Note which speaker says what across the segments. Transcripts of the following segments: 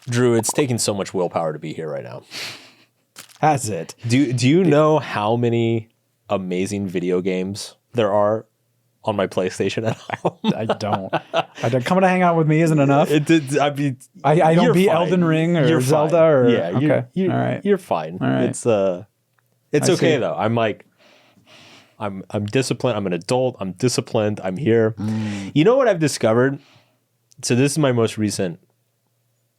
Speaker 1: Drew, it's taking so much willpower to be here right now.
Speaker 2: Has it?
Speaker 1: Do you know how many amazing video games there are on my PlayStation at home?
Speaker 2: I don't. Coming to hang out with me isn't enough.
Speaker 1: I mean,
Speaker 2: I don't beat
Speaker 1: fine.
Speaker 2: Elden Ring or
Speaker 1: You're
Speaker 2: Zelda
Speaker 1: fine.
Speaker 2: or
Speaker 1: yeah.
Speaker 2: okay.
Speaker 1: You're,
Speaker 2: all right.
Speaker 1: You're fine.
Speaker 2: All right.
Speaker 1: It's
Speaker 2: I
Speaker 1: okay
Speaker 2: see.
Speaker 1: though. I'm disciplined. I'm an adult. I'm disciplined. I'm here. You know what I've discovered? So this is my most recent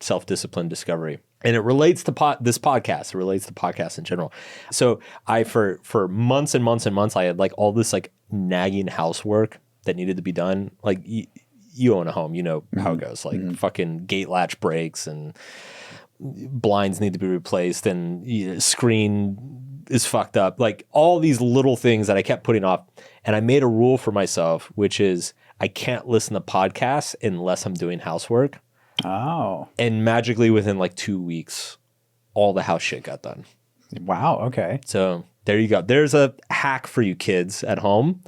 Speaker 1: self-discipline discovery. And it relates to this podcast. It relates to podcasts in general. So I, for months and months and months, I had like all this like nagging housework that needed to be done. Like you own a home, you know how it goes. Like fucking gate latch breaks and blinds need to be replaced and screen is fucked up. Like all these little things that I kept putting off. And I made a rule for myself, which is I can't listen to podcasts unless I'm doing housework.
Speaker 2: Oh.
Speaker 1: And magically within like 2 weeks, all the house shit got done.
Speaker 2: Wow. Okay.
Speaker 1: So there you go. There's a hack for you kids at home.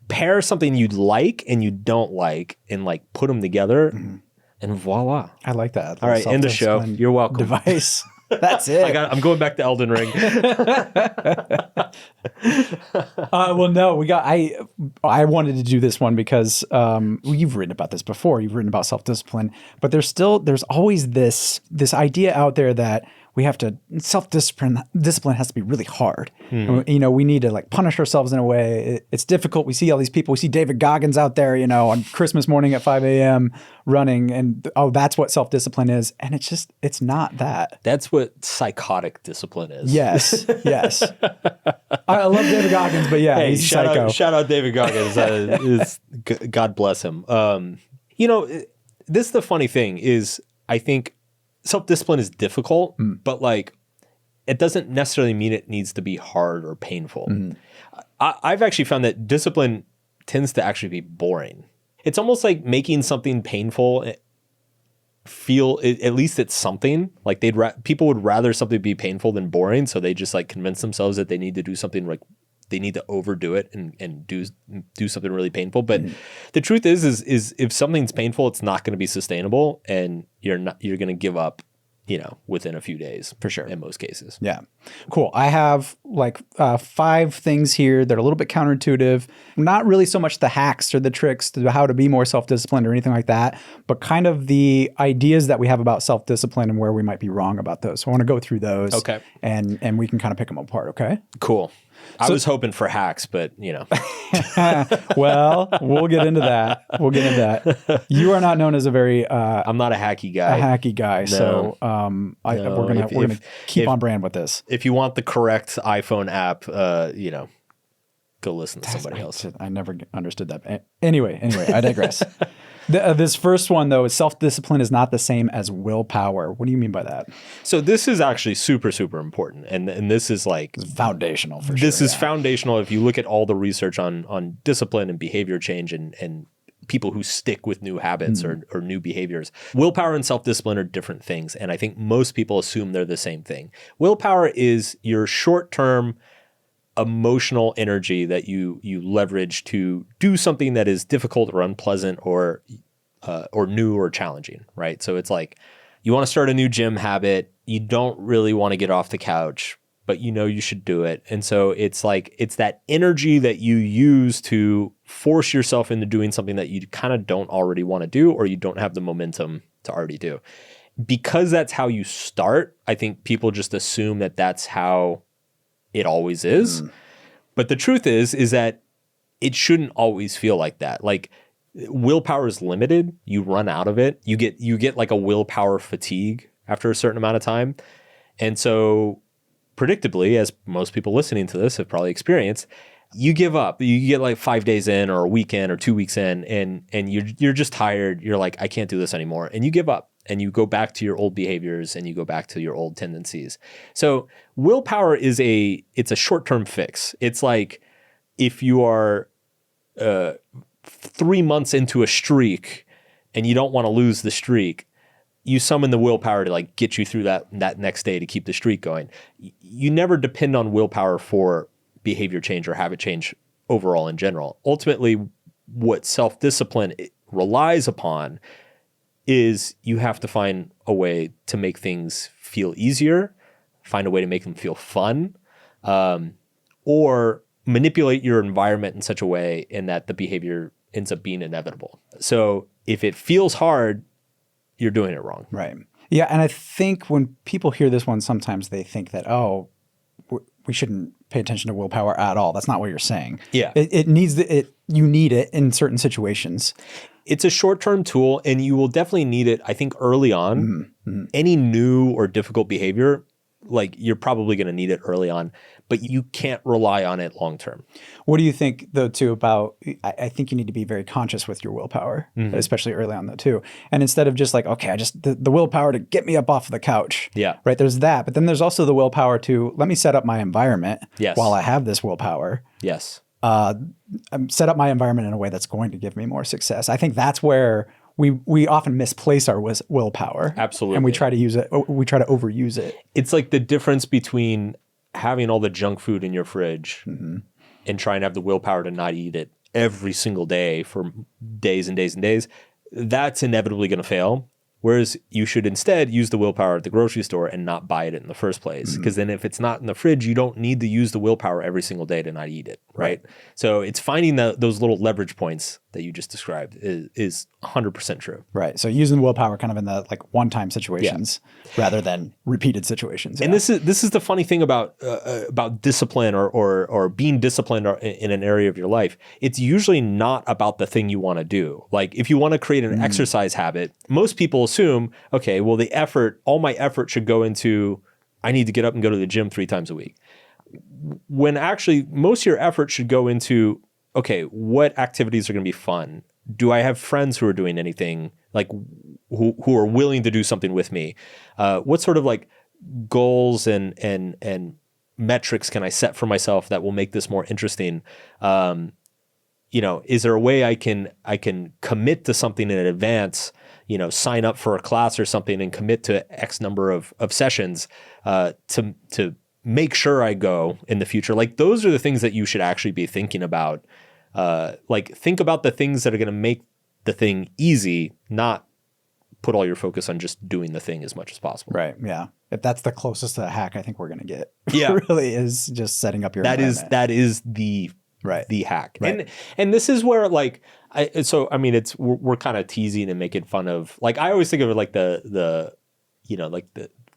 Speaker 1: Pair something you like and you don't like and like put them together and voila.
Speaker 2: I like that.
Speaker 1: All right, end the show. You're welcome.
Speaker 2: Device. That's it.
Speaker 1: I'm going back to Elden Ring.
Speaker 2: Well, no, I wanted to do this one because you've written about this before. You've written about self-discipline, but there's always this idea out there that we have to discipline has to be really hard. And, you know, we need to like punish ourselves in a way. It's difficult. We see all these people. We see David Goggins out there, you know, on Christmas morning at 5 a.m. running, and that's what self-discipline is. And it's not that.
Speaker 1: That's what psychotic discipline is.
Speaker 2: Yes, yes. I love David Goggins, but yeah,
Speaker 1: Hey,
Speaker 2: he's psycho.
Speaker 1: shout out David Goggins. God bless him. You know, this is the funny thing is I think self-discipline is difficult, but like it doesn't necessarily mean it needs to be hard or painful. I've actually found that discipline tends to actually be boring. It's almost like making something painful feel, at least it's something. Like people would rather something be painful than boring, so they just like convince themselves that they need to do something like they need to overdo it and do something really painful. But the truth is if something's painful, it's not going to be sustainable, and you're going to give up, you know, within a few days,
Speaker 2: For sure.
Speaker 1: in most cases.
Speaker 2: Yeah. Cool. I have like 5 things here that are a little bit counterintuitive. Not really so much the hacks or the tricks to how to be more self-disciplined or anything like that, but kind of the ideas that we have about self-discipline and where we might be wrong about those. So I want to go through those.
Speaker 1: Okay.
Speaker 2: And we can kind of pick them apart. Okay.
Speaker 1: Cool. I was hoping for hacks, but you know.
Speaker 2: Well, we'll get into that. You are not known as a very
Speaker 1: I'm not a hacky guy.
Speaker 2: So we're gonna keep on brand with this.
Speaker 1: If you want the correct iPhone app, you know, go listen to somebody else.
Speaker 2: I never understood that. Anyway, I digress. This first one, though, is self-discipline is not the same as willpower. What do you mean by that?
Speaker 1: So this is actually super, super important. And this is like...
Speaker 2: It's foundational for sure.
Speaker 1: This is foundational. If you look at all the research on discipline and behavior change and people who stick with new habits or new behaviors. Willpower and self-discipline are different things. And I think most people assume they're the same thing. Willpower is your short-term emotional energy that you leverage to do something that is difficult or unpleasant or new or challenging, right? So it's like you want to start a new gym habit. You don't really want to get off the couch, but you know you should do it. And so it's like it's that energy that you use to force yourself into doing something that you kind of don't already want to do or you don't have the momentum to already do. Because that's how you start, I think people just assume that that's how it always is. But the truth is that it shouldn't always feel like that. Like willpower is limited. You run out of it. You get like a willpower fatigue after a certain amount of time. And so predictably, as most people listening to this have probably experienced, you give up. You get like 5 days in or a week in or 2 weeks in and you're just tired. You're like, I can't do this anymore. And you give up. And you go back to your old behaviors and you go back to your old tendencies. So willpower it's a short-term fix. It's like if you are 3 months into a streak and you don't want to lose the streak, you summon the willpower to like get you through that next day to keep the streak going. You never depend on willpower for behavior change or habit change overall in general. Ultimately, what self-discipline relies upon is you have to find a way to make things feel easier, find a way to make them feel fun, or manipulate your environment in such a way in that the behavior ends up being inevitable. So if it feels hard, you're doing it wrong.
Speaker 2: Right. Yeah. And I think when people hear this one, sometimes they think that, oh, we shouldn't pay attention to willpower at all. That's not what you're saying.
Speaker 1: Yeah.
Speaker 2: You need it in certain situations.
Speaker 1: It's a short-term tool, and you will definitely need it, I think, early on. Any new or difficult behavior, like you're probably going to need it early on, but you can't rely on it long-term.
Speaker 2: What do you think, though, too, about, I think you need to be very conscious with your willpower, especially early on, though, too. And instead of just like, okay, the willpower to get me up off the couch.
Speaker 1: Yeah.
Speaker 2: Right. There's that. But then there's also the willpower to let me set up my environment while I have this willpower.
Speaker 1: Yes.
Speaker 2: Set up my environment in a way that's going to give me more success. I think that's where we often misplace our willpower.
Speaker 1: Absolutely.
Speaker 2: And we try to use it. We try to overuse it.
Speaker 1: It's like the difference between having all the junk food in your fridge and trying to have the willpower to not eat it every single day for days and days and days. That's inevitably going to fail. Whereas you should instead use the willpower at the grocery store and not buy it in the first place. Because then if it's not in the fridge, you don't need to use the willpower every single day to not eat it, right? So it's finding those little leverage points that you just described is 100% true.
Speaker 2: Right. So using the willpower kind of in the like one-time situations rather than repeated situations.
Speaker 1: And this is the funny thing about discipline or being disciplined in an area of your life. It's usually not about the thing you want to do. Like if you want to create an exercise habit, most people assume, okay, well all my effort should go into, I need to get up and go to the gym 3 times a week. When actually most of your effort should go into, okay, what activities are going to be fun? Do I have friends who are doing anything like who are willing to do something with me? What sort of like goals and metrics can I set for myself that will make this more interesting? Is there a way I can commit to something in advance? Sign up for a class or something and commit to X number of sessions to make sure I go in the future. Like those are the things that you should actually be thinking about. Like think about the things that are going to make the thing easy, not put all your focus on just doing the thing as much as possible.
Speaker 2: Right. Yeah. If that's the closest to a hack I think we're going to get.
Speaker 1: Yeah.
Speaker 2: really is just setting up your environment.
Speaker 1: That is the hack.
Speaker 2: Right.
Speaker 1: And this is where like, we're kind of teasing and making fun of, like, I always think of it like the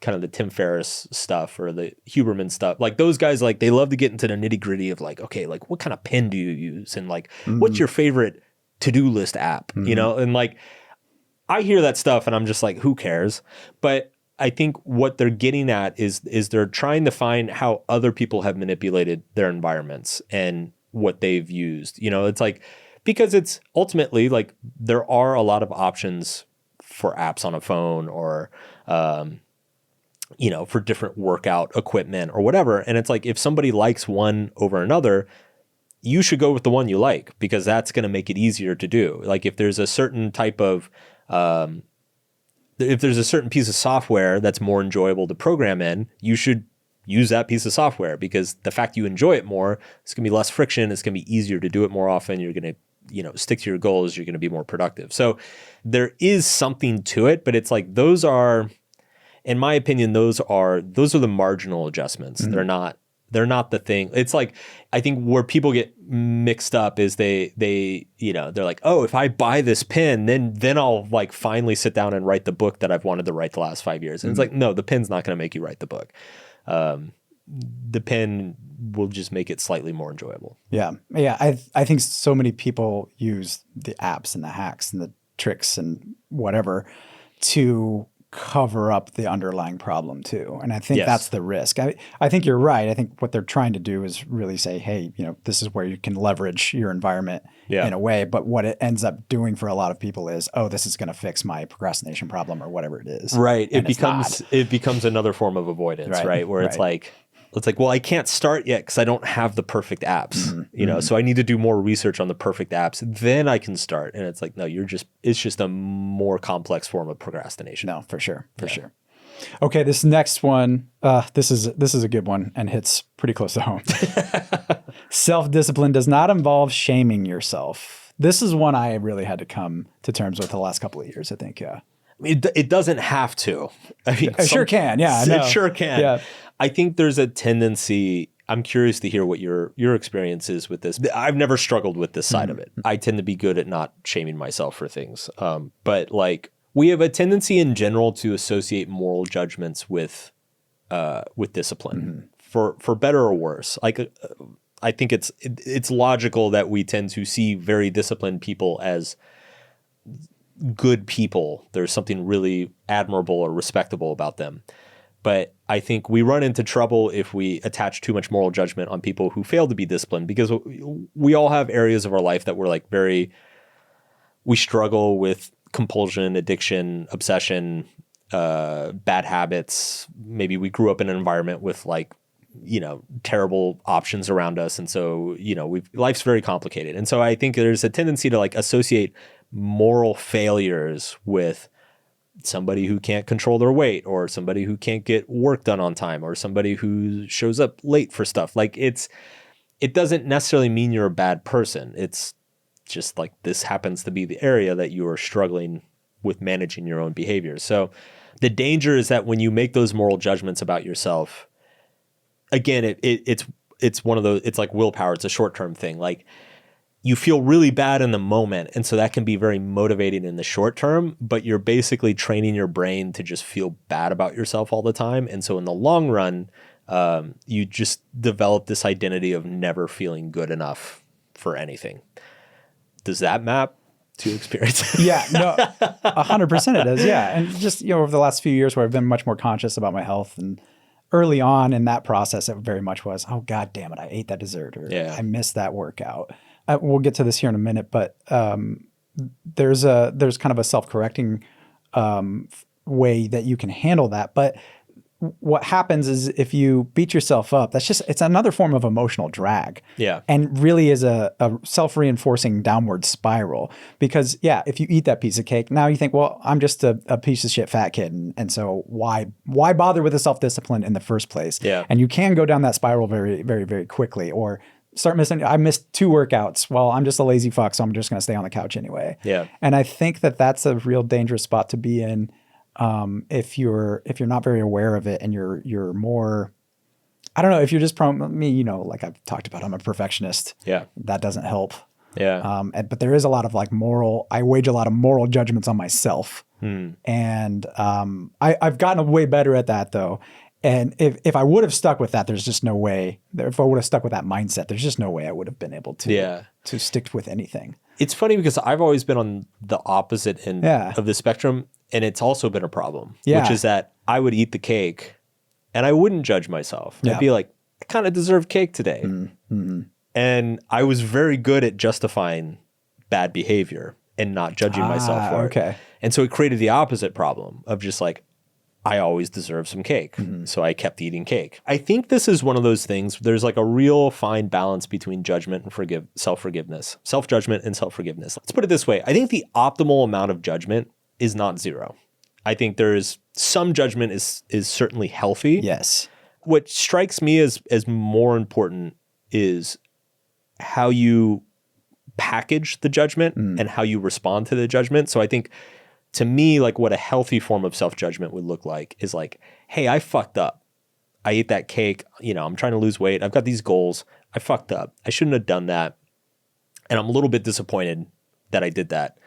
Speaker 1: kind of the Tim Ferriss stuff or the Huberman stuff. Like those guys, like they love to get into the nitty gritty of like, okay, like what kind of pen do you use? And like, what's your favorite to-do list app? And like, I hear that stuff and I'm just like, who cares? But I think what they're getting at is they're trying to find how other people have manipulated their environments and what they've used. It's like, because it's ultimately like there are a lot of options for apps on a phone or, for different workout equipment or whatever. And it's like, if somebody likes one over another, you should go with the one you like because that's going to make it easier to do. Like if there's a certain type of, if there's a certain piece of software that's more enjoyable to program in, you should use that piece of software because the fact you enjoy it more, it's going to be less friction. It's going to be easier to do it more often. You're going to, stick to your goals. You're going to be more productive. So there is something to it, but it's like, those are, in my opinion, those are the marginal adjustments. They're not the thing. It's like, I think where people get mixed up is they're like, oh, if I buy this pen, then I'll like finally sit down and write the book that I've wanted to write the last 5 years. And it's like, no, the pen's not going to make you write the book. The pen will just make it slightly more enjoyable.
Speaker 2: Yeah. I think so many people use the apps and the hacks and the tricks and whatever to cover up the underlying problem too. And I think that's the risk. I think you're right. I think what they're trying to do is really say, hey, this is where you can leverage your environment in a way. But what it ends up doing for a lot of people is, oh, this is going to fix my procrastination problem or whatever it is.
Speaker 1: Right. It becomes another form of avoidance, right? Where it's like, well, I can't start yet because I don't have the perfect apps, so I need to do more research on the perfect apps. Then I can start. And it's like, no, it's just a more complex form of procrastination.
Speaker 2: No, for sure. Sure. Okay. This next one, this is a good one and hits pretty close to home. Self-discipline does not involve shaming yourself. This is one I really had to come to terms with the last couple of years, I think. Yeah.
Speaker 1: It doesn't have to. I mean,
Speaker 2: It sure can. Yeah, I know.
Speaker 1: It sure can.
Speaker 2: Yeah.
Speaker 1: I think there's a tendency. I'm curious to hear what your experience is with this. I've never struggled with this side of it. I tend to be good at not shaming myself for things. But like we have a tendency in general to associate moral judgments with discipline, for better or worse. Like I think it's logical that we tend to see very disciplined people as good people. There's something really admirable or respectable about them. But I think we run into trouble if we attach too much moral judgment on people who fail to be disciplined, because we all have areas of our life that we're like we struggle with compulsion, addiction, obsession, bad habits. Maybe we grew up in an environment with like, terrible options around us. And so, life's very complicated. And so I think there's a tendency to like associate moral failures with somebody who can't control their weight, or somebody who can't get work done on time, or somebody who shows up late for stuff. Like it doesn't necessarily mean you're a bad person. It's just like this happens to be the area that you are struggling with managing your own behavior. So the danger is that when you make those moral judgments about yourself, again, it's one of those, it's like willpower. It's a short-term thing. Like you feel really bad in the moment. And so that can be very motivating in the short term, but you're basically training your brain to just feel bad about yourself all the time. And so in the long run, you just develop this identity of never feeling good enough for anything. Does that map to experience?
Speaker 2: Yeah, no, 100% it is. Yeah. And just, over the last few years where I've been much more conscious about my health, and early on in that process, it very much was, oh, God damn it, I ate that dessert, or I missed that workout. We'll get to this here in a minute, but there's kind of a self-correcting way that you can handle that. But what happens is if you beat yourself up, it's another form of emotional drag.
Speaker 1: Yeah.
Speaker 2: And really is a self-reinforcing downward spiral, because if you eat that piece of cake, now you think, well, I'm just a piece of shit fat kid. And so why bother with the self-discipline in the first place?
Speaker 1: Yeah.
Speaker 2: And you can go down that spiral very, very, very quickly, or start I missed 2 workouts. Well, I'm just a lazy fuck, so I'm just going to stay on the couch anyway.
Speaker 1: Yeah.
Speaker 2: And I think that that's a real dangerous spot to be in. If you're not very aware of it, and you're more, I don't know, if you're just like I've talked about, I'm a perfectionist.
Speaker 1: Yeah.
Speaker 2: That doesn't help.
Speaker 1: Yeah.
Speaker 2: But there is a lot of like I wage a lot of moral judgments on myself. And, I've gotten way better at that though. And if I would have stuck with that, there's just no way. If I would have stuck with that mindset, there's just no way I would have been able to stick with anything.
Speaker 1: It's funny because I've always been on the opposite end of the spectrum, and it's also been a problem, which is that I would eat the cake and I wouldn't judge myself. I'd be like, I kind of deserve cake today. Mm-hmm. And I was very good at justifying bad behavior and not judging myself for it. And so it created the opposite problem of just like, I always deserve some cake. So I kept eating cake. I think this is one of those things, there's like a real fine balance between judgment and self-forgiveness, self-judgment and self-forgiveness. Let's put it this way. I think the optimal amount of judgment is not 0. I think there is some judgment is certainly healthy.
Speaker 2: Yes.
Speaker 1: What strikes me as more important is how you package the judgment and how you respond to the judgment. So I think, to me, like what a healthy form of self-judgment would look like is like, hey, I fucked up. I ate that cake. I'm trying to lose weight. I've got these goals. I fucked up. I shouldn't have done that. And I'm a little bit disappointed that I did that.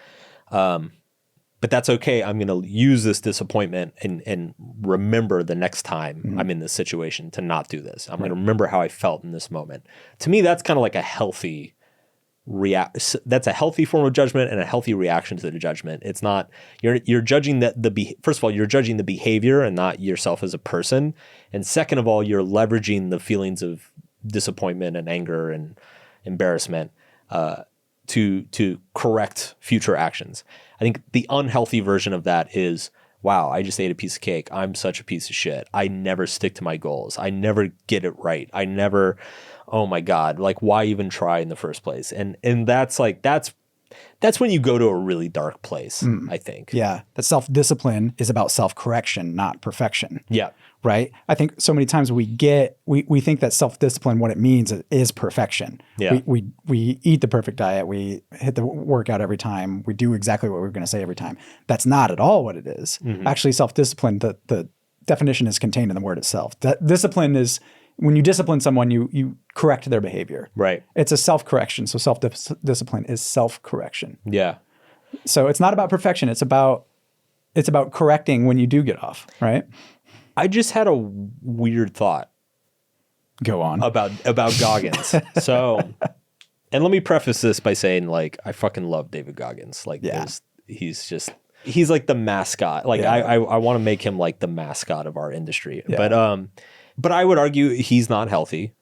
Speaker 1: But that's okay. I'm going to use this disappointment and remember the next time I'm in this situation to not do this. I'm going to remember how I felt in this moment. To me, that's kind of like a healthy that's a healthy form of judgment and a healthy reaction to the judgment. It's not, you're judging first of all, you're judging the behavior and not yourself as a person. And second of all, you're leveraging the feelings of disappointment and anger and embarrassment to correct future actions. I think the unhealthy version of that is, wow, I just ate a piece of cake. I'm such a piece of shit. I never stick to my goals. I never get it right. Oh my God, like why even try in the first place? And that's that's when you go to a really dark place, I think.
Speaker 2: Yeah. That self-discipline is about self-correction, not perfection.
Speaker 1: Yeah.
Speaker 2: Right. I think so many times we think that self-discipline, what it means is perfection.
Speaker 1: Yeah.
Speaker 2: We eat the perfect diet. We hit the workout every time. We do exactly what we're going to say every time. That's not at all what it is. Actually, self-discipline, the definition is contained in the word itself. That discipline is when you discipline someone, you correct their behavior.
Speaker 1: Right.
Speaker 2: It's a self-correction. So self-discipline is self-correction.
Speaker 1: Yeah.
Speaker 2: So it's not about perfection. It's about correcting when you do get off, right?
Speaker 1: I just had a weird thought.
Speaker 2: Go on.
Speaker 1: About Goggins. So, and let me preface this by saying, like, I fucking love David Goggins. Like, he's like the mascot. Like, I want to make him like the mascot of our industry. Yeah. But I would argue he's not healthy.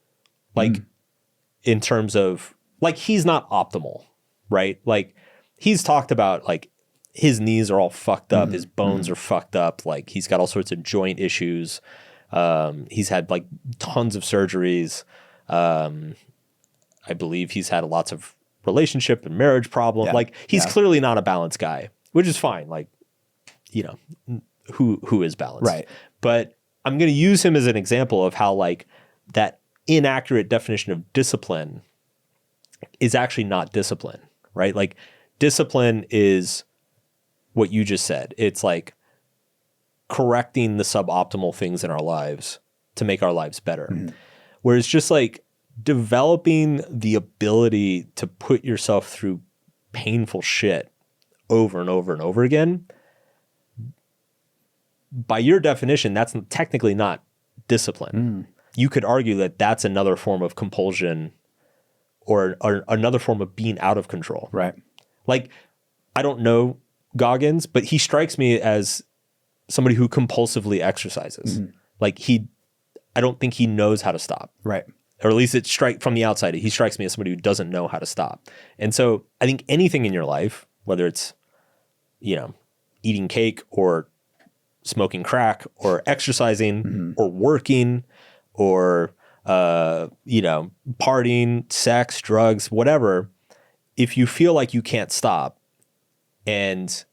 Speaker 1: Like, in terms of, like, he's not optimal, right? Like, he's talked about, like, his knees are all fucked up. His bones are fucked up. Like, he's got all sorts of joint issues. He's had like tons of surgeries. I believe he's had lots of relationship and marriage problems. Like, he's clearly not a balanced guy, which is fine. Like, you know, who is balanced?
Speaker 2: Right.
Speaker 1: But I'm going to use him as an example of how, like, that inaccurate definition of discipline is actually not discipline, right? Like, discipline is what you just said. It's like correcting the suboptimal things in our lives to make our lives better. Whereas just like developing the ability to put yourself through painful shit over and over and over again, by your definition, that's technically not discipline. You could argue that that's another form of compulsion or another form of being out of control.
Speaker 2: Right.
Speaker 1: Like, I don't know Goggins, but he strikes me as somebody who compulsively exercises. Like, I don't think he knows how to stop.
Speaker 2: Right.
Speaker 1: Or at least from the outside, he strikes me as somebody who doesn't know how to stop. And so I think anything in your life, whether it's, you know, eating cake or smoking crack or exercising or working or, you know, partying, sex, drugs, whatever, if you feel like you can't stop, and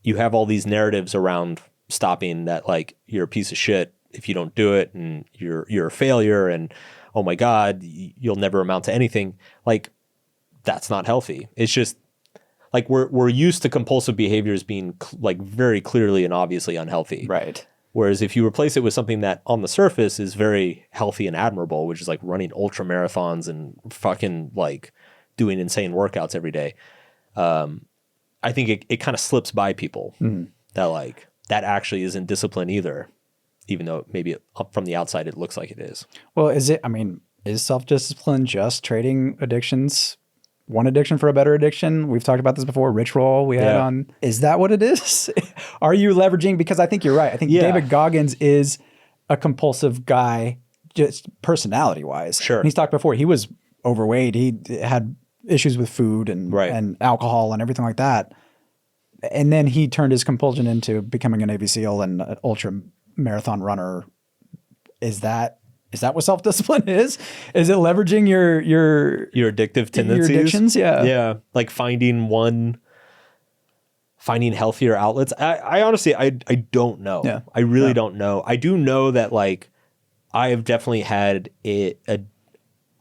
Speaker 1: you have all these narratives around stopping that, like, you're a piece of shit if you don't do it, and you're a failure, and oh my God, you'll never amount to anything. Like, that's not healthy. It's just like we're used to compulsive behaviors being like very clearly and obviously unhealthy.
Speaker 2: Right.
Speaker 1: Whereas if you replace it with something that on the surface is very healthy and admirable, which is like running ultra marathons and fucking like doing insane workouts every day, I think it kind of slips by people that, like, that actually isn't discipline either, even though maybe from the outside it looks like it is.
Speaker 2: Well, is self-discipline just trading addictions, one addiction for a better addiction? We've talked about this before. Rich Roll we had on. Is that what it is? Are you leveraging? Because I think you're right. I think David Goggins is a compulsive guy, just personality wise.
Speaker 1: Sure.
Speaker 2: And he's talked before. He was overweight. He had issues with food and alcohol and everything like that. And then he turned his compulsion into becoming a Navy SEAL and an ultra marathon runner. Is that what self-discipline is? Is it leveraging your
Speaker 1: addictive tendencies?
Speaker 2: Your addictions? Yeah.
Speaker 1: Yeah. Like finding healthier outlets. I honestly, I don't know. Yeah. I really don't know. I do know that, like, I have definitely had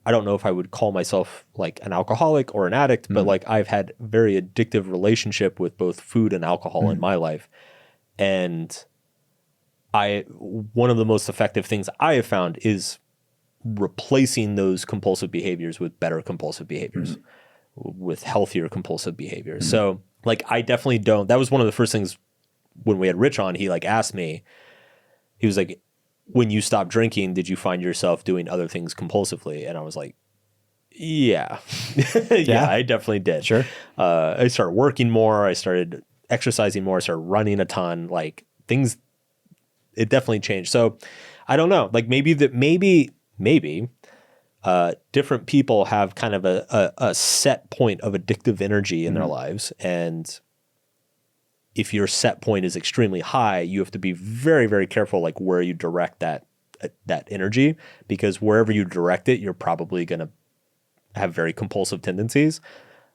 Speaker 1: I don't know if I would call myself like an alcoholic or an addict, but like I've had very addictive relationship with both food and alcohol in my life. And one of the most effective things I have found is replacing those compulsive behaviors with better compulsive behaviors, with healthier compulsive behaviors. So like, I definitely don't, that was one of the first things when we had Rich on, he like asked me, he was like, when you stopped drinking, did you find yourself doing other things compulsively? And I was like, yeah, I definitely did.
Speaker 2: Sure.
Speaker 1: I started working more. I started exercising more. I started running a ton, like things, it definitely changed. So I don't know, like maybe different people have kind of a set point of addictive energy in their lives. And if your set point is extremely high, you have to be very, very careful, like where you direct that energy, because wherever you direct it, you're probably going to have very compulsive tendencies.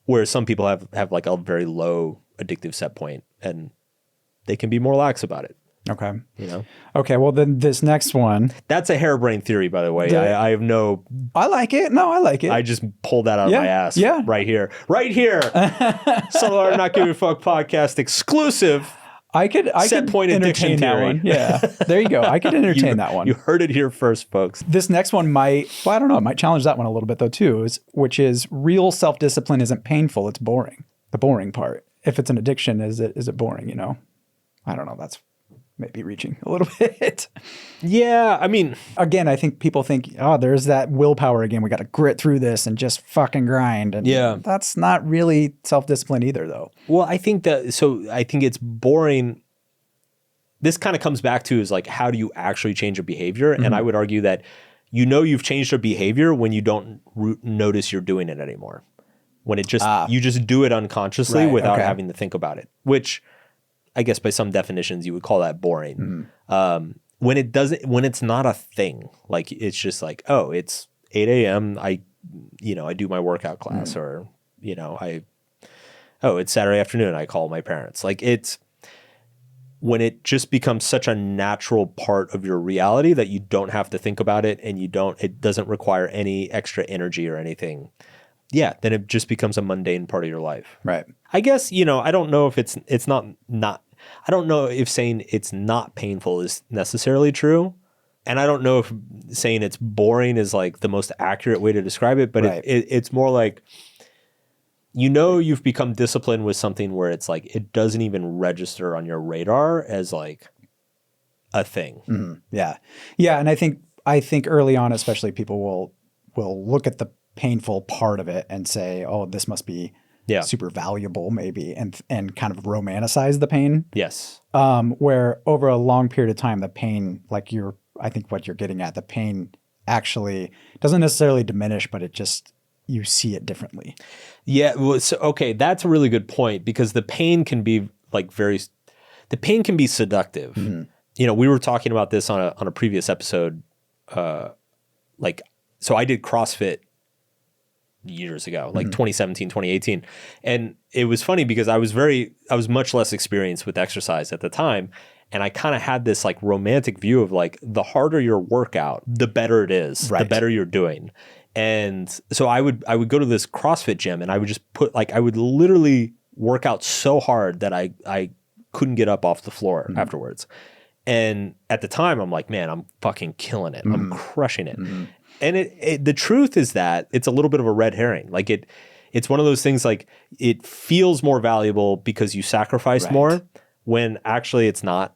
Speaker 1: Whereas some people have like a very low addictive set point and they can be more lax about it.
Speaker 2: Okay.
Speaker 1: You know?
Speaker 2: Okay. Well, then this next one.
Speaker 1: That's a harebrained theory, by the way. I have no.
Speaker 2: I like it. No, I like it.
Speaker 1: I just pulled that out of my ass.
Speaker 2: Yeah.
Speaker 1: Right here. Right here. Solar Not Giving a Fuck podcast exclusive.
Speaker 2: I could
Speaker 1: point
Speaker 2: entertain
Speaker 1: addiction
Speaker 2: that
Speaker 1: theory.
Speaker 2: one. Yeah. There you go. I could entertain that one.
Speaker 1: You heard it here first, folks.
Speaker 2: This next one might, well, I don't know. It might challenge that one a little bit though too, which is real self-discipline isn't painful. It's boring. The boring part. If it's an addiction, is it boring? You know, I don't know. That's maybe reaching a little bit.
Speaker 1: Yeah. I mean,
Speaker 2: again, I think people think, oh, there's that willpower again. We got to grit through this and just fucking grind. And that's not really self-discipline either though.
Speaker 1: Well, I think it's boring. This kind of comes back to is like, how do you actually change a behavior? Mm-hmm. And I would argue that you've changed a behavior when you don't notice you're doing it anymore. When it just, you just do it unconsciously without having to think about it, which I guess by some definitions you would call that boring. Mm-hmm. When it's not a thing, like it's just like, oh, it's 8 a.m. I do my workout class or, it's Saturday afternoon. I call my parents. Like it's when it just becomes such a natural part of your reality that you don't have to think about it and it doesn't require any extra energy or anything. Yeah, then it just becomes a mundane part of your life.
Speaker 2: Right.
Speaker 1: I guess, I don't know if it's not I don't know if saying it's not painful is necessarily true. And I don't know if saying it's boring is like the most accurate way to describe it, but it's more like, you've become disciplined with something where it's like, it doesn't even register on your radar as like a thing.
Speaker 2: Mm-hmm. Yeah. Yeah. And I think early on, especially people will look at the painful part of it and say, oh, this must be super valuable maybe, and kind of romanticize the pain.
Speaker 1: Yes.
Speaker 2: Where over a long period of time, the pain, like I think what you're getting at, the pain actually doesn't necessarily diminish, but it just, you see it differently.
Speaker 1: Yeah. Well, so, okay. That's a really good point because the pain can be like the pain can be seductive. Mm-hmm. We were talking about this on a previous episode. So I did CrossFit years ago, like 2017, 2018. And it was funny because I was much less experienced with exercise at the time. And I kind of had this like romantic view of like, the harder your workout, the better it is, the better you're doing. And so I would go to this CrossFit gym and I would just I would literally work out so hard that I couldn't get up off the floor afterwards. And at the time I'm like, man, I'm fucking killing it. I'm crushing it. Mm-hmm. And the truth is that it's a little bit of a red herring. Like it's one of those things like it feels more valuable because you sacrificed more when actually it's not.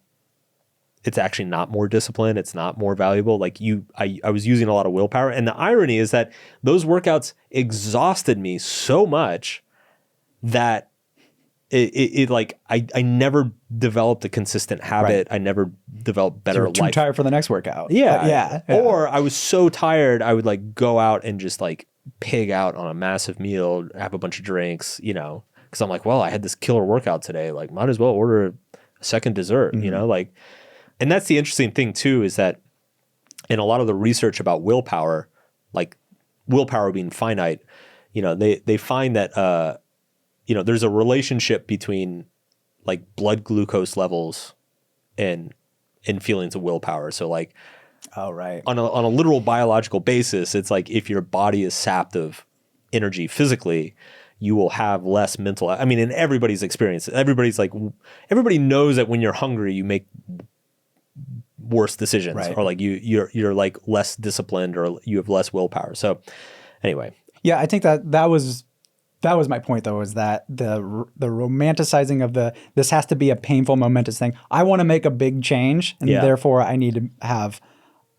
Speaker 1: It's actually not more discipline. It's not more valuable. Like I was using a lot of willpower. And the irony is that those workouts exhausted me so much that I never developed a consistent habit. I never developed better life.
Speaker 2: You're too tired for the next workout.
Speaker 1: Yeah. Or I was so tired, I would like go out and just like pig out on a massive meal, have a bunch of drinks, because I'm like, well, I had this killer workout today. Like might as well order a second dessert, like. And that's the interesting thing too, is that in a lot of the research about willpower, like willpower being finite, they find that, there's a relationship between like blood glucose levels and feelings of willpower. So like, on a literal biological basis, it's like if your body is sapped of energy physically, you will have less mental. I mean, in everybody's experience, everybody knows that when you're hungry, you make worse decisions, or like you're like less disciplined, or you have less willpower. So anyway,
Speaker 2: I think that was my point though, is that the romanticizing of this has to be a painful, momentous thing. I want to make a big change, and therefore I need to have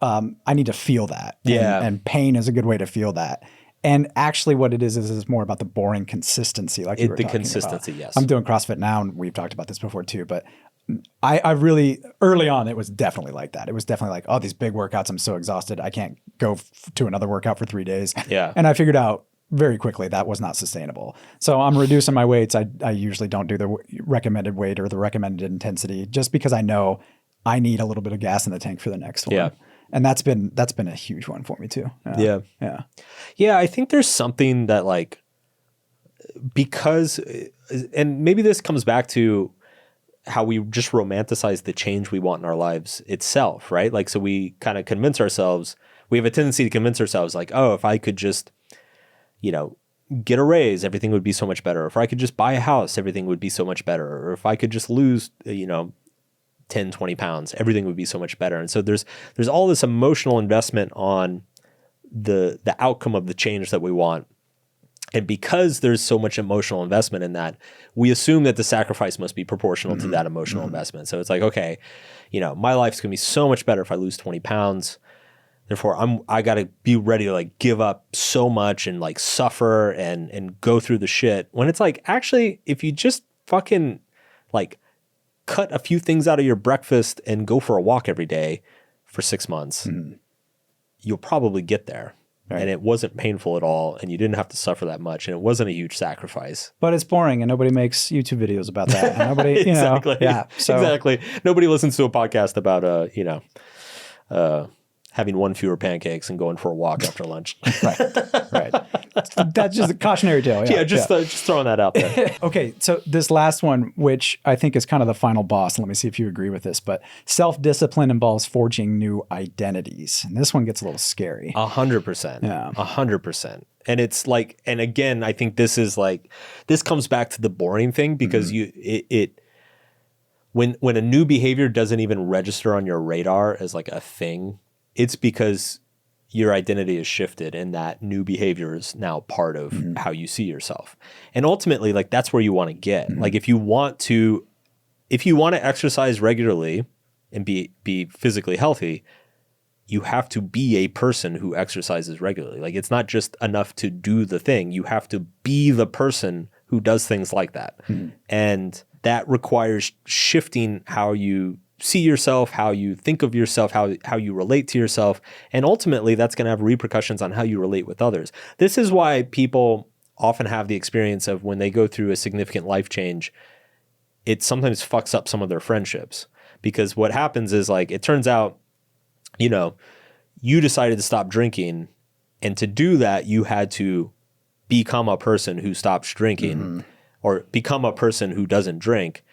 Speaker 2: I need to feel that. And pain is a good way to feel that. And actually what it is more about the boring consistency, like you were talking
Speaker 1: consistency,
Speaker 2: about.
Speaker 1: Yes.
Speaker 2: I'm doing CrossFit now, and we've talked about this before too, but I really, early on, it was definitely like that. It was definitely like, oh, these big workouts, I'm so exhausted. I can't go to another workout for 3 days.
Speaker 1: Yeah.
Speaker 2: And I figured out very quickly that was not sustainable. So I'm reducing my weights. I usually don't do the recommended weight or the recommended intensity, just because I know I need a little bit of gas in the tank for the next one.
Speaker 1: Yeah.
Speaker 2: And that's been a huge one for me too.
Speaker 1: Yeah. I think there's something that like, because, and maybe this comes back to how we just romanticize the change we want in our lives itself, right? Like, so we kind of convince ourselves, we have a tendency to convince ourselves like, oh, if I could just, you know, get a raise, everything would be so much better. If I could just buy a house, everything would be so much better. Or if I could just lose, 10, 20 pounds, everything would be so much better. And so there's all this emotional investment on the outcome of the change that we want. And because there's so much emotional investment in that, we assume that the sacrifice must be proportional to that emotional investment. So it's like, okay, my life's gonna be so much better if I lose 20 pounds. Therefore, I gotta be ready to like give up so much and like suffer and go through the shit. When it's like, actually, if you just fucking like cut a few things out of your breakfast and go for a walk every day for 6 months, you'll probably get there. Right. And it wasn't painful at all, and you didn't have to suffer that much, and it wasn't a huge sacrifice.
Speaker 2: But it's boring, and nobody makes YouTube videos about that. And nobody,
Speaker 1: exactly.
Speaker 2: Yeah. So.
Speaker 1: Exactly. Nobody listens to a podcast about, having one fewer pancakes and going for a walk after lunch.
Speaker 2: Right. That's just a cautionary tale.
Speaker 1: Yeah, just throwing that out there.
Speaker 2: Okay, so this last one, which I think is kind of the final boss, let me see if you agree with this, but self-discipline involves forging new identities. And this one gets a little scary.
Speaker 1: 100%.
Speaker 2: Yeah.
Speaker 1: 100%. And it's like, and again, I think this comes back to the boring thing because when a new behavior doesn't even register on your radar as like a thing, it's because your identity is shifted and that new behavior is now part of how you see yourself. And ultimately, like that's where you want to get. Like if you want to exercise regularly and be physically healthy, you have to be a person who exercises regularly. Like it's not just enough to do the thing. You have to be the person who does things like that. And that requires shifting how you see yourself, how you think of yourself, how you relate to yourself. And ultimately, that's going to have repercussions on how you relate with others. This is why people often have the experience of when they go through a significant life change, it sometimes fucks up some of their friendships. Because what happens is like, it turns out, you decided to stop drinking. And to do that, you had to become a person who stops drinking or become a person who doesn't drink.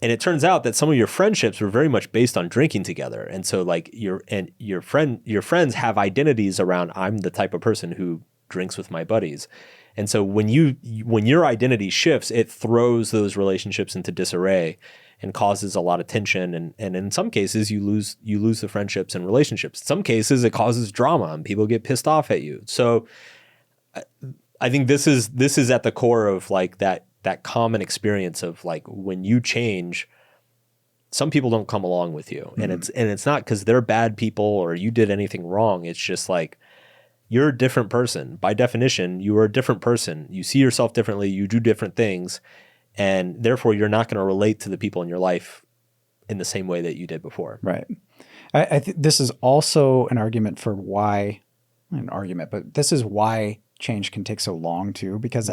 Speaker 1: And it turns out that some of your friendships were very much based on drinking together. And so like your friends have identities around, I'm the type of person who drinks with my buddies. And so when your identity shifts, it throws those relationships into disarray and causes a lot of tension. And in some cases you lose the friendships and relationships. In some cases it causes drama and people get pissed off at you. So I think this is at the core of like that common experience of like when you change, some people don't come along with you. And it's not because they're bad people or you did anything wrong. It's just like you're a different person. By definition, you are a different person. You see yourself differently, you do different things, and therefore you're not going to relate to the people in your life in the same way that you did before.
Speaker 2: Right. I think this is also an argument for why, but this is why change can take so long too, because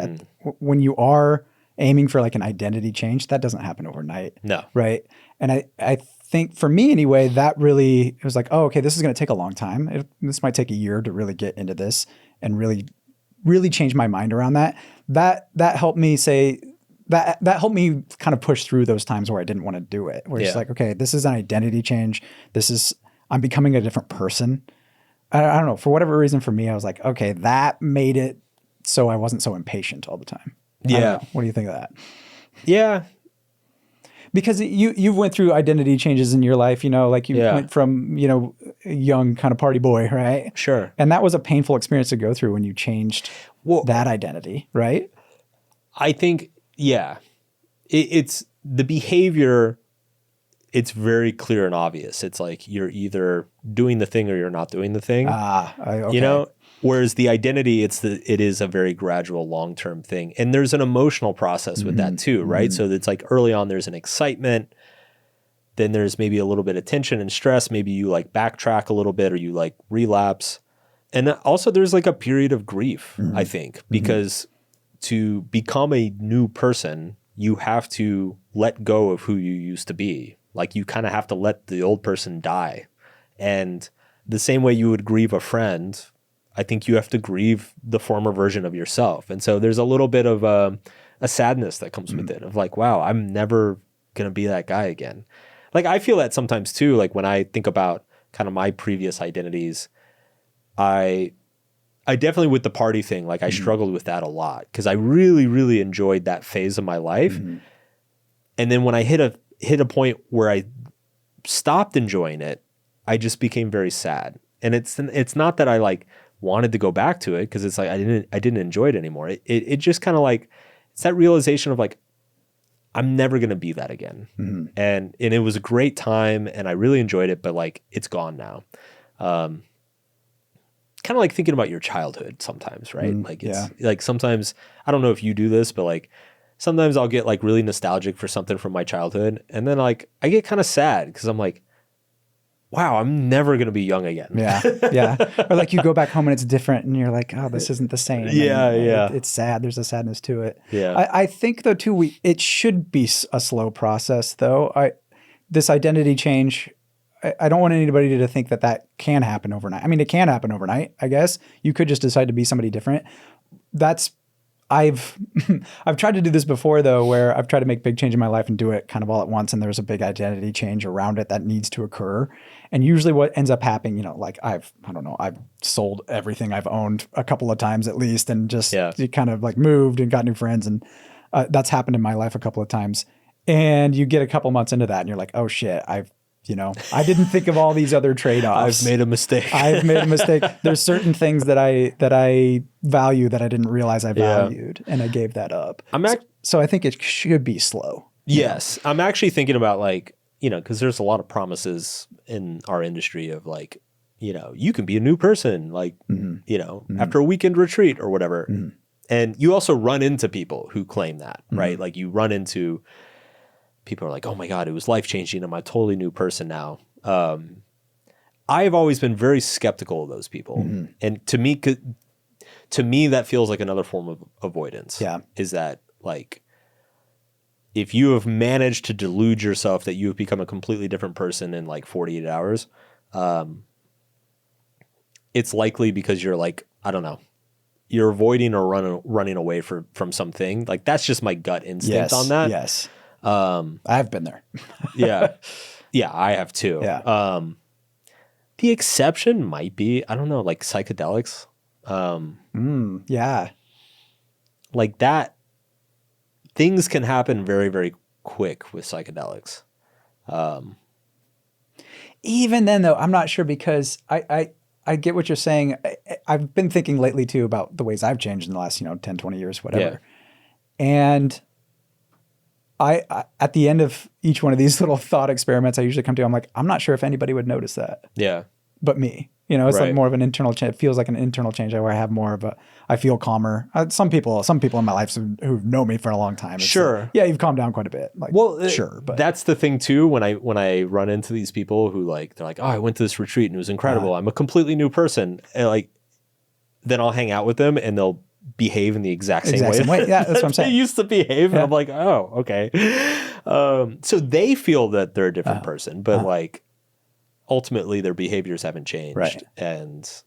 Speaker 2: when you are aiming for like an identity change, that doesn't happen overnight.
Speaker 1: No.
Speaker 2: Right. And I think for me anyway, that really, it was like, oh, okay, this is going to take a long time. This might take a year to really get into this and really, really change my mind around that. That helped me say, that helped me kind of push through those times where I didn't want to do it. Where it's like, okay, this is an identity change. I'm becoming a different person. I don't know. For whatever reason for me, I was like, okay, that made it so I wasn't so impatient all the time.
Speaker 1: Yeah.
Speaker 2: What do you think of that?
Speaker 1: Yeah.
Speaker 2: Because you went through identity changes in your life, like you went from, a young kind of party boy, right?
Speaker 1: Sure.
Speaker 2: And that was a painful experience to go through when you changed that identity, right?
Speaker 1: I think, yeah. It's the behavior, it's very clear and obvious. It's like you're either doing the thing or you're not doing the thing.
Speaker 2: Okay.
Speaker 1: Whereas the identity, it is a very gradual, long-term thing. And there's an emotional process with that too, right? So it's like early on, there's an excitement. Then there's maybe a little bit of tension and stress. Maybe you like backtrack a little bit or you like relapse. And also there's like a period of grief, I think, because to become a new person, you have to let go of who you used to be. Like you kind of have to let the old person die. And the same way you would grieve a friend, I think you have to grieve the former version of yourself. And so there's a little bit of a sadness that comes with it of like, wow, I'm never going to be that guy again. Like, I feel that sometimes too, like when I think about kind of my previous identities, I definitely with the party thing, like I struggled with that a lot because I really, really enjoyed that phase of my life. And then when I hit a point where I stopped enjoying it, I just became very sad. And it's not that I like wanted to go back to it because it's like I didn't enjoy it anymore. It just kind of like it's that realization of like I'm never gonna be that again. And it was a great time and I really enjoyed it, but like it's gone now. Kind of like thinking about your childhood sometimes, right? Like it's like sometimes I don't know if you do this, but like sometimes I'll get like really nostalgic for something from my childhood, and then like I get kind of sad because I'm like, wow, I'm never gonna be young again.
Speaker 2: Yeah. Or like you go back home and it's different, and you're like, oh, this isn't the same. It's sad. There's a sadness to it. I think though too, it should be a slow process though. This identity change. I don't want anybody to think that can happen overnight. I mean, it can happen overnight, I guess. You could just decide to be somebody different. I've tried to do this before though, where I've tried to make big change in my life and do it kind of all at once. And there's a big identity change around it that needs to occur. And usually what ends up happening, like I've sold everything I've owned a couple of times at least, and just kind of like moved and got new friends. And that's happened in my life a couple of times. And you get a couple months into that and you're like, oh shit, I didn't think of all these other trade-offs.
Speaker 1: I've made a mistake.
Speaker 2: There's certain things that I value that I didn't realize I valued, and I gave that up. So I think it should be slow.
Speaker 1: Yes. I'm actually thinking about like, because there's a lot of promises in our industry of like, you can be a new person, like, after a weekend retreat or whatever. And you also run into people who claim that, right? Like you run into people are like, oh my God, it was life-changing. I'm a totally new person now. I've always been very skeptical of those people. And to me, that feels like another form of avoidance. Is that like, if you have managed to delude yourself that you have become a completely different person in like 48 hours, it's likely because you're like, I don't know, you're avoiding or running away from something. Like that's just my gut instinct on that.
Speaker 2: Yes. I've been there.
Speaker 1: Yeah, I have too. The exception might be, I don't know, like psychedelics. Like that, things can happen very, very quick with psychedelics.
Speaker 2: Even then though, I'm not sure, because I get what you're saying. I've been thinking lately too about the ways I've changed in the last, 10, 20 years, whatever. And I at the end of each one of these little thought experiments, I usually come to, I'm like, I'm not sure if anybody would notice that. But me, it's like more of an internal change. It feels like an internal change where I have more of I feel calmer. Some people in my life who've known me for a long time. Like, you've calmed down quite a bit. Like, but
Speaker 1: that's the thing too. When I run into these people who like, they're like, oh, I went to this retreat and it was incredible. I'm a completely new person. And like, then I'll hang out with them and they'll behave in the exact same way.
Speaker 2: Yeah, that's what I'm saying.
Speaker 1: They used to behave, and I'm like, oh, okay. So they feel that they're a different person, but like ultimately their behaviors haven't changed, and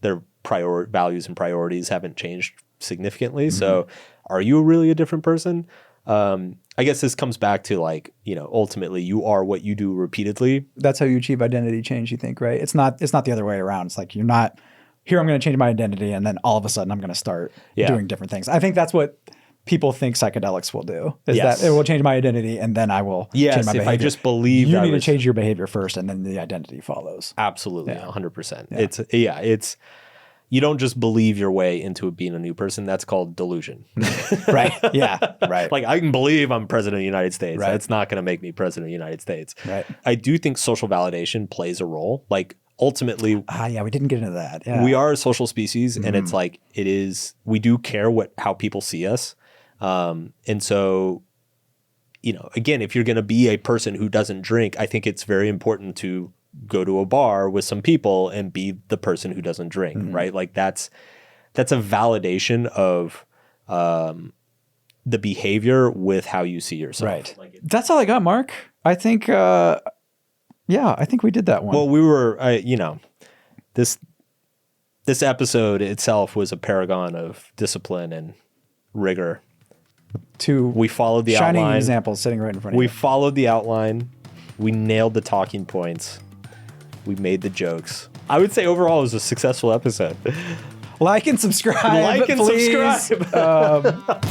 Speaker 1: their values and priorities haven't changed significantly. So, are you really a different person? I guess this comes back to like, ultimately you are what you do repeatedly.
Speaker 2: That's how you achieve identity change, you think, right? It's not the other way around. It's like you're not. Here, I'm going to change my identity, and then all of a sudden I'm going to start doing different things. I think that's what people think psychedelics will do, is that it will change my identity, and then I will change my behavior.
Speaker 1: If I just believe
Speaker 2: you need to change your behavior first, and then the identity follows.
Speaker 1: Absolutely, 100%. It's you don't just believe your way into being a new person. That's called delusion.
Speaker 2: Right.
Speaker 1: Like I can believe I'm president of the United States. That's not going to make me president of the United States. I do think social validation plays a role. Like, ultimately,
Speaker 2: we didn't get into that.
Speaker 1: We are a social species, and it's like we do care how people see us. And so, again, if you're going to be a person who doesn't drink, I think it's very important to go to a bar with some people and be the person who doesn't drink, right? Like that's a validation of the behavior with how you see yourself.
Speaker 2: Right. That's all I got, Mark. I think I think we did that one.
Speaker 1: Well, we were, this episode itself was a paragon of discipline and rigor. We followed the
Speaker 2: shining
Speaker 1: outline.
Speaker 2: examples sitting right in front of
Speaker 1: We
Speaker 2: you.
Speaker 1: followed the outline. We nailed the talking points. We made the jokes. I would say overall it was a successful episode.
Speaker 2: Like and subscribe.
Speaker 1: Like and
Speaker 2: please.
Speaker 1: subscribe.